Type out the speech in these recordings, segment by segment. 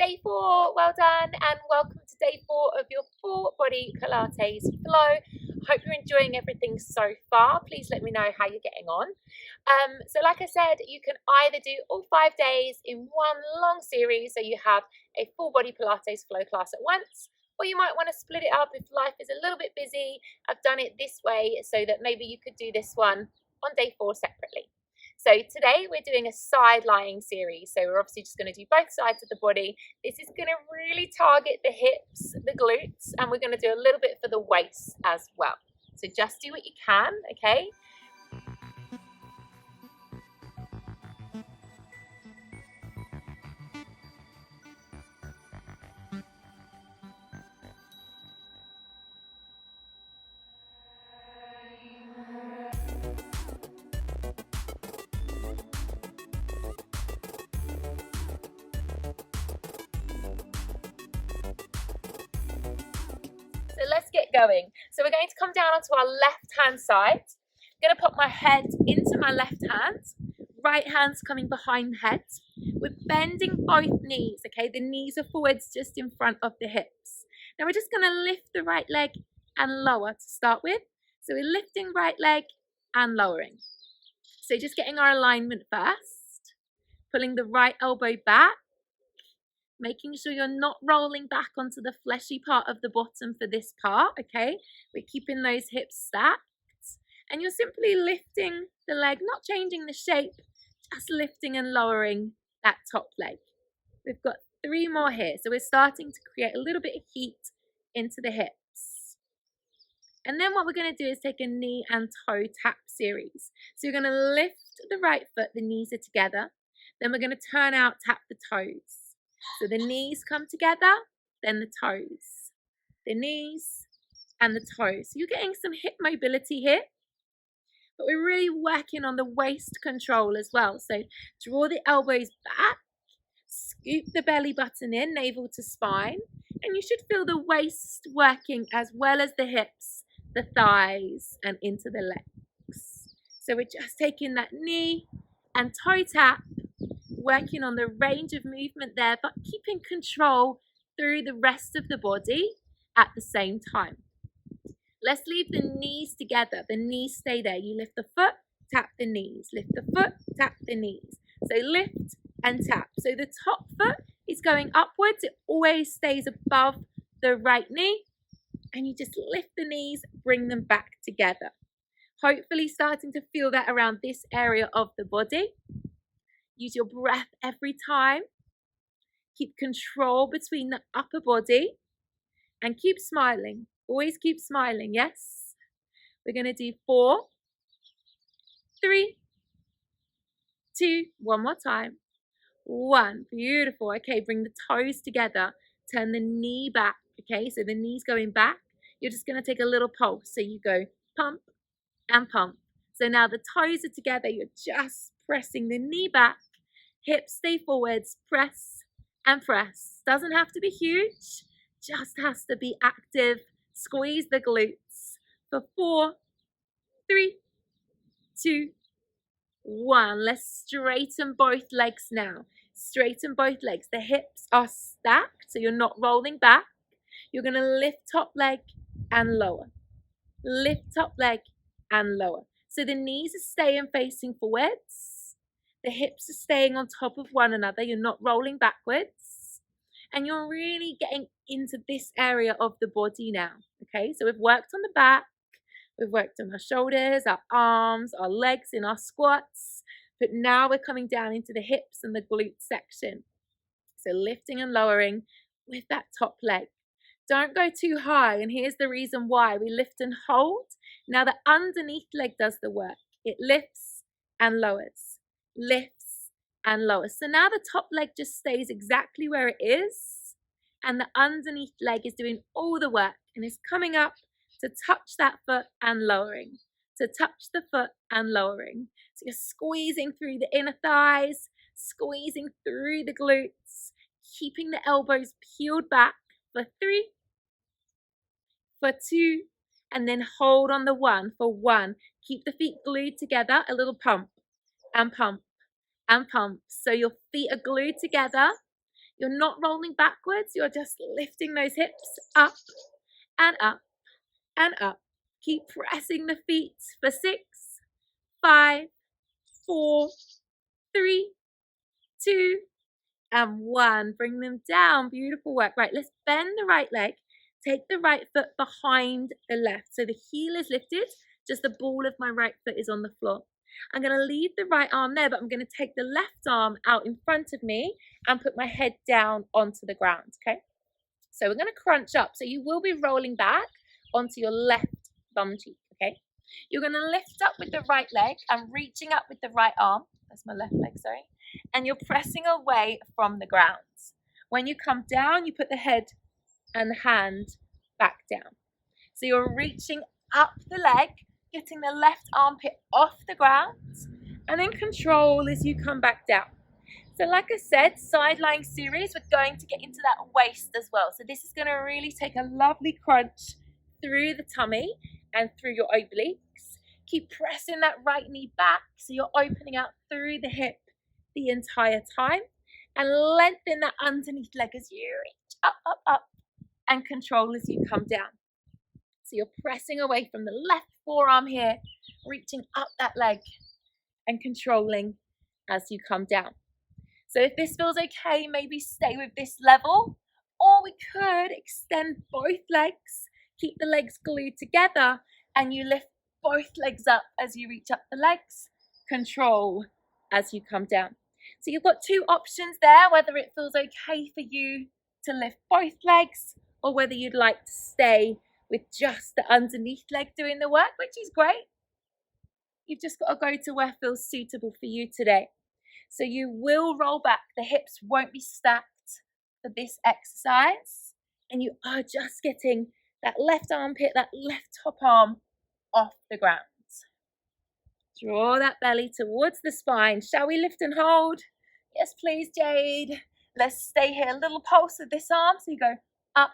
Day 4, well done, and welcome to day 4 of your full body Pilates flow. Hope you're enjoying everything so far. Please let me know how you're getting on. So like I said, you can either do all 5 days in one long series, so you have a full body Pilates flow class at once, or you might want to split it up if life is a little bit busy. I've done it this way so that maybe you could do this one on day 4 separately. So today we're doing a side lying series. So we're obviously just going to do both sides of the body. This is going to really target the hips, the glutes, and we're going to do a little bit for the waist as well. So just do what you can, okay? So let's get going. So we're going to come down onto our left hand side. I'm going to put my head into my left hand. Right hand's coming behind the head. We're bending both knees, okay? The knees are forwards just in front of the hips. Now we're just going to lift the right leg and lower to start with. So we're lifting right leg and lowering. So just getting our alignment first. Pulling the right elbow back. Making sure you're not rolling back onto the fleshy part of the bottom for this part, okay? We're keeping those hips stacked. And you're simply lifting the leg, not changing the shape, just lifting and lowering that top leg. We've got 3 more here. So we're starting to create a little bit of heat into the hips. And then what we're going to do is take a knee and toe tap series. So you're going to lift the right foot, the knees are together. Then we're going to turn out, tap the toes. So the knees come together, then the toes. The knees and the toes. So you're getting some hip mobility here. But we're really working on the waist control as well. So draw the elbows back. Scoop the belly button in, navel to spine. And you should feel the waist working as well as the hips, the thighs, and into the legs. So we're just taking that knee and toe tap. Working on the range of movement there, but keeping control through the rest of the body at the same time. Let's leave the knees together. The knees stay there. You lift the foot, tap the knees. Lift the foot, tap the knees. So lift and tap. So the top foot is going upwards. It always stays above the right knee. And you just lift the knees, bring them back together. Hopefully starting to feel that around this area of the body. Use your breath every time. Keep control between the upper body. And keep smiling. Always keep smiling, yes? We're going to do 4, 3, 2, one more time. 1, beautiful. Okay, bring the toes together. Turn the knee back, okay? So the knee's going back. You're just going to take a little pulse. So you go pump and pump. So now the toes are together. You're just pressing the knee back. Hips stay forwards, press and press. Doesn't have to be huge, just has to be active. Squeeze the glutes for 4, 3, 2, 1. Let's straighten both legs now. Straighten both legs. The hips are stacked, so you're not rolling back. You're going to lift top leg and lower. Lift top leg and lower. So the knees are staying facing forwards. The hips are staying on top of one another. You're not rolling backwards. And you're really getting into this area of the body now. Okay, so we've worked on the back. We've worked on our shoulders, our arms, our legs in our squats. But now we're coming down into the hips and the glute section. So lifting and lowering with that top leg. Don't go too high. And here's the reason why. We lift and hold. Now the underneath leg does the work. It lifts and lowers. Lifts and lowers. So now the top leg just stays exactly where it is, and the underneath leg is doing all the work and is coming up to touch that foot and lowering, to touch the foot and lowering. So you're squeezing through the inner thighs, squeezing through the glutes, keeping the elbows peeled back for 3, for 2, and then hold on the 1 for 1. Keep the feet glued together, a little pump and pump and pump. So your feet are glued together. You're not rolling backwards. You're just lifting those hips up and up and up. Keep pressing the feet for 6, 5, 4, 3, 2, and 1. Bring them down. Beautiful work. Right, let's bend the right leg. Take the right foot behind the left. So the heel is lifted, just the ball of my right foot is on the floor. I'm going to leave the right arm there, but I'm going to take the left arm out in front of me and put my head down onto the ground, okay? So we're going to crunch up. So you will be rolling back onto your left bum cheek, okay? You're going to lift up with the right leg and reaching up with the right arm. That's my left leg, sorry. And you're pressing away from the ground. When you come down, you put the head and the hand back down. So you're reaching up the leg, getting the left armpit off the ground, and then control as you come back down. So like I said, side lying series, we're going to get into that waist as well. So this is going to really take a lovely crunch through the tummy and through your obliques. Keep pressing that right knee back so you're opening out through the hip the entire time, and lengthen that underneath leg as you reach up, up, up, and control as you come down. So you're pressing away from the left forearm here, reaching up that leg and controlling as you come down. So if this feels okay, maybe stay with this level, or we could extend both legs, keep the legs glued together, and you lift both legs up as you reach up the legs, control as you come down. So you've got 2 options there, whether it feels okay for you to lift both legs or whether you'd like to stay with just the underneath leg doing the work, which is great. You've just got to go to where feels suitable for you today. So you will roll back. The hips won't be stacked for this exercise. And you are just getting that left armpit, that left top arm off the ground. Draw that belly towards the spine. Shall we lift and hold? Yes, please, Jade. Let's stay here. A little pulse with this arm. So you go up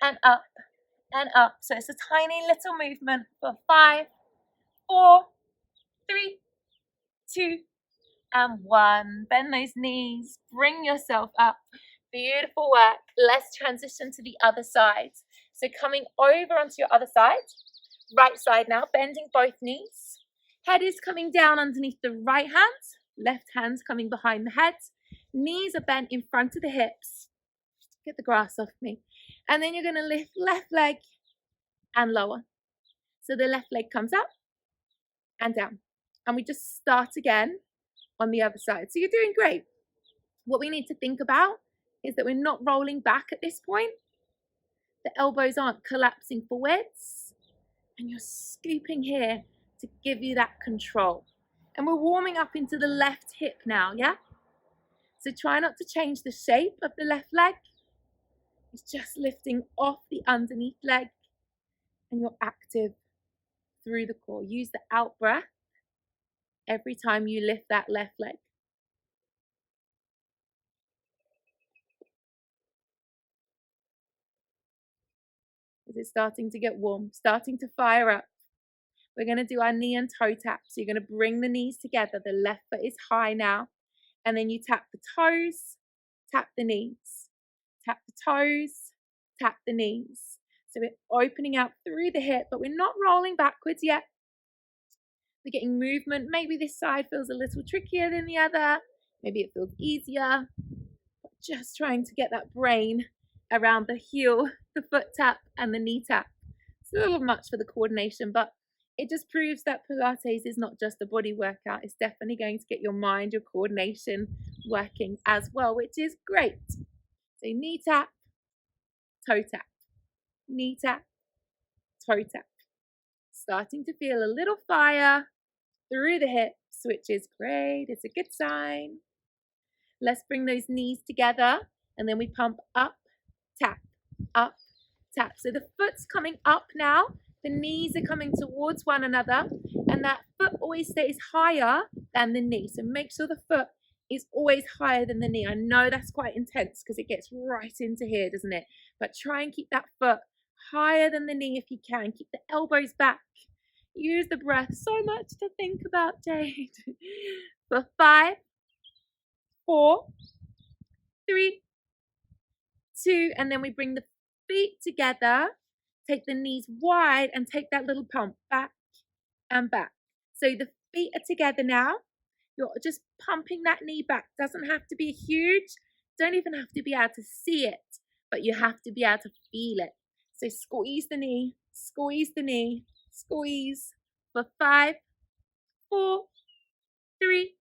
and up and up. So it's a tiny little movement for 5, 4, 3, 2, and 1. Bend those knees. Bring yourself up. Beautiful work. Let's transition to the other side. So coming over onto your other side. Right side now. Bending both knees. Head is coming down underneath the right hand. Left hand's coming behind the head. Knees are bent in front of the hips. Get the grass off me. And then you're going to lift left leg and lower. So the left leg comes up and down. And we just start again on the other side. So you're doing great. What we need to think about is that we're not rolling back at this point. The elbows aren't collapsing forwards. And you're scooping here to give you that control. And we're warming up into the left hip now, yeah? So try not to change the shape of the left leg. It's just lifting off the underneath leg, and you're active through the core. Use the out breath every time you lift that left leg. Is it starting to get warm? Starting to fire up? We're going to do our knee and toe tap. So you're going to bring the knees together. The left foot is high now. And then you tap the toes, tap the knees. Tap the toes, tap the knees. So we're opening out through the hip, but we're not rolling backwards yet. We're getting movement. Maybe this side feels a little trickier than the other. Maybe it feels easier. But just trying to get that brain around the heel, the foot tap, and the knee tap. It's a little much for the coordination, but it just proves that Pilates is not just a body workout. It's definitely going to get your mind, your coordination working as well, which is great. So knee tap, toe tap, knee tap, toe tap. Starting to feel a little fire through the hips, which is great. It's a good sign. Let's bring those knees together, and then we pump up, tap, up, tap. So the foot's coming up now. The knees are coming towards one another, and that foot always stays higher than the knee. So make sure the foot is always higher than the knee. I know that's quite intense because it gets right into here, doesn't it? But try and keep that foot higher than the knee if you can. Keep the elbows back. Use the breath. So much to think about, Jade. For 5, 4, 3, 2, and then we bring the feet together, take the knees wide and take that little pump back and back. So the feet are together now. You're just pumping that knee back. Doesn't have to be huge. Don't even have to be able to see it, but you have to be able to feel it. So squeeze the knee, squeeze the knee, squeeze for 5, 4, 3,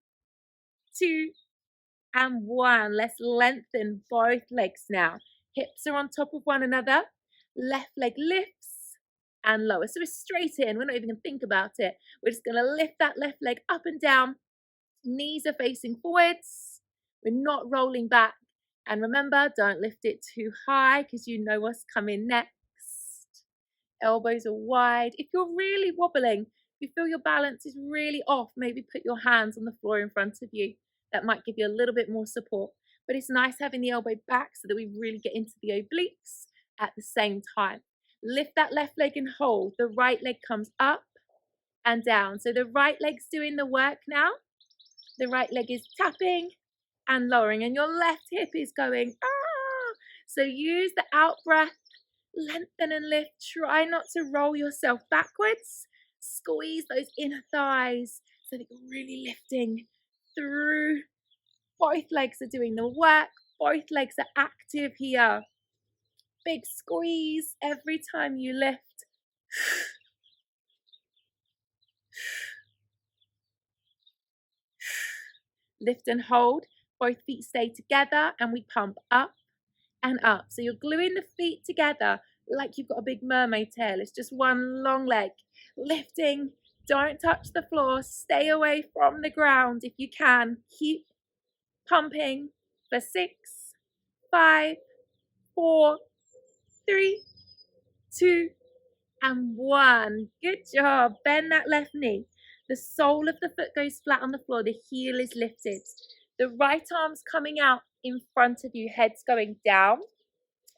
2, and 1. Let's lengthen both legs now. Hips are on top of one another. Left leg lifts and lower. So we're straight in. We're not even going to think about it. We're just going to lift that left leg up and down. Knees are facing forwards. We're not rolling back. And remember, don't lift it too high because you know what's coming next. Elbows are wide. If you're really wobbling, you feel your balance is really off, maybe put your hands on the floor in front of you. That might give you a little bit more support. But it's nice having the elbow back so that we really get into the obliques at the same time. Lift that left leg and hold. The right leg comes up and down. So the right leg's doing the work now. The right leg is tapping and lowering, and your left hip is going, ah! So use the out breath, lengthen and lift. Try not to roll yourself backwards. Squeeze those inner thighs so that you're really lifting through. Both legs are doing the work. Both legs are active here. Big squeeze every time you lift. Lift and hold. Both feet stay together and we pump up and up. So you're gluing the feet together like you've got a big mermaid tail. It's just one long leg. Lifting. Don't touch the floor. Stay away from the ground if you can. Keep pumping for 6, 5, 4, 3, 2, and 1. Good job. Bend that left knee. The sole of the foot goes flat on the floor. The heel is lifted. The right arm's coming out in front of you. Head's going down.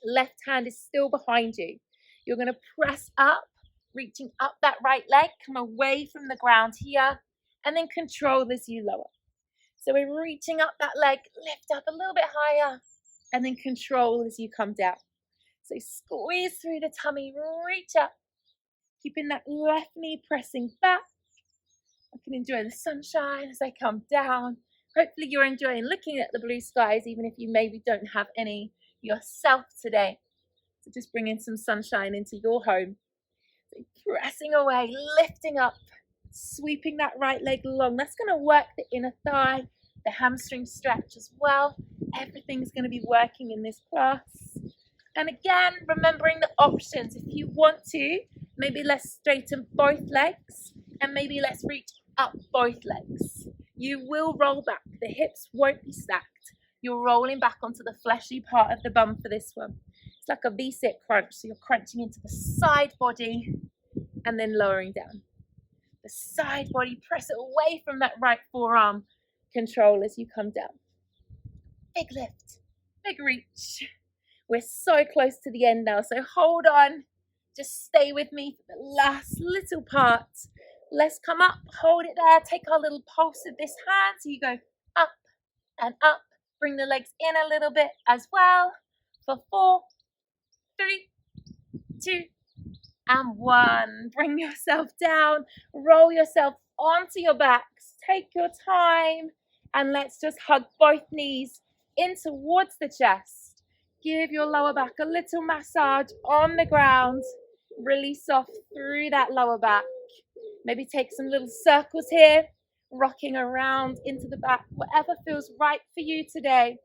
Left hand is still behind you. You're going to press up, reaching up that right leg. Come away from the ground here. And then control as you lower. So we're reaching up that leg. Lift up a little bit higher. And then control as you come down. So squeeze through the tummy. Reach up. Keeping that left knee pressing back. I can enjoy the sunshine as I come down. Hopefully you're enjoying looking at the blue skies, even if you maybe don't have any yourself today. So just bringing some sunshine into your home. So pressing away, lifting up, sweeping that right leg long. That's going to work the inner thigh, the hamstring stretch as well. Everything's going to be working in this class. And again, remembering the options. If you want to, maybe let's straighten both legs and maybe let's reach up both legs. You will roll back. The hips won't be stacked. You're rolling back onto the fleshy part of the bum for this one. It's like a V-sit crunch. So you're crunching into the side body and then lowering down. The side body, press it away from that right forearm. Control as you come down. Big lift, big reach. We're so close to the end now, so hold on. Just stay with me for the last little part. Let's come up, hold it there, take our little pulse of this hand. So you go up and up. Bring the legs in a little bit as well. For 4, 3, 2, and 1. Bring yourself down. Roll yourself onto your backs. Take your time. And let's just hug both knees in towards the chest. Give your lower back a little massage on the ground. Release off through that lower back. Maybe take some little circles here, rocking around into the back, whatever feels right for you today.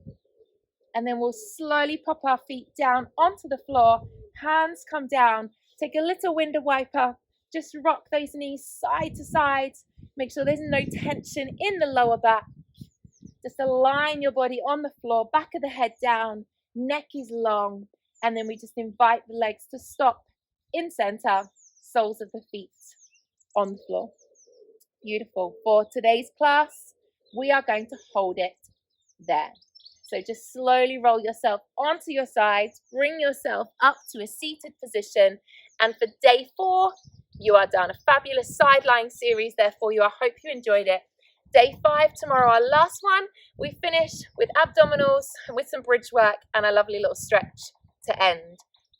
And then we'll slowly pop our feet down onto the floor. Hands come down. Take a little window wiper. Just rock those knees side to side. Make sure there's no tension in the lower back. Just align your body on the floor, back of the head down, neck is long. And then we just invite the legs to stop in center, soles of the feet on the floor. Beautiful. For today's class, we are going to hold it there. So just slowly roll yourself onto your sides, bring yourself up to a seated position. And for day 4, you are done. A fabulous side lying series there for you. I hope you enjoyed it. Day 5 tomorrow, our last one. We finish with abdominals, with some bridge work and a lovely little stretch to end.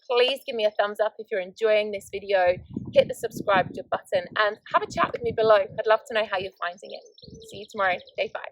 Please give me a thumbs up if you're enjoying this video. Hit the subscribe button and have a chat with me below. I'd love to know how you're finding it. See you tomorrow, day 5.